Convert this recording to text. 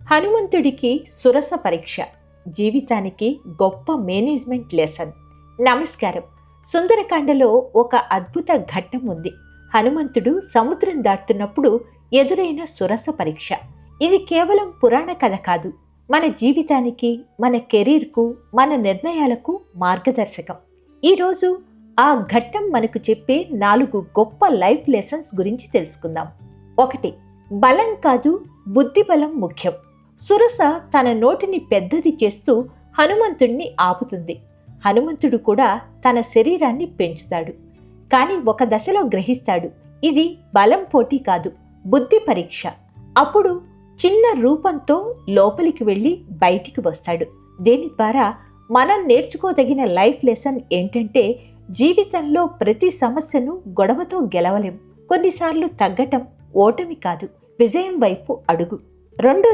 హనుమంతుడికి సురస పరీక్ష, జీవితానికి గొప్ప మేనేజ్మెంట్ లెసన్. నమస్కారం. సుందరకాండలో ఒక అద్భుత ఘట్టం ఉంది. హనుమంతుడు సముద్రం దాటుతున్నప్పుడు ఎదురైన సురస పరీక్ష. ఇది కేవలం పురాణ కథ కాదు, మన జీవితానికి, మన కెరీర్కు, మన నిర్ణయాలకు మార్గదర్శకం. ఈరోజు ఆ ఘట్టం మనకు చెప్పే 4 గొప్ప లైఫ్ లెసన్స్ గురించి తెలుసుకుందాం. 1. బలం కాదు, బుద్ధి బలం ముఖ్యం. సురస తన నోటిని పెద్దది చేస్తూ హనుమంతుడిని ఆపుతుంది. హనుమంతుడు కూడా తన శరీరాన్ని పెంచుతాడు. కానీ ఒక దశలో గ్రహిస్తాడు, ఇది బలం పోటీ కాదు, బుద్ధి పరీక్ష. అప్పుడు చిన్న రూపంతో లోపలికి వెళ్ళి బయటికి వస్తాడు. దీని ద్వారా మనం నేర్చుకోదగిన లైఫ్ లెసన్ ఏంటంటే, జీవితంలో ప్రతి సమస్యను గొడవతో గెలవలేం. కొన్నిసార్లు తగ్గటం ఓటమి కాదు, విజయం వైపు అడుగు. 2.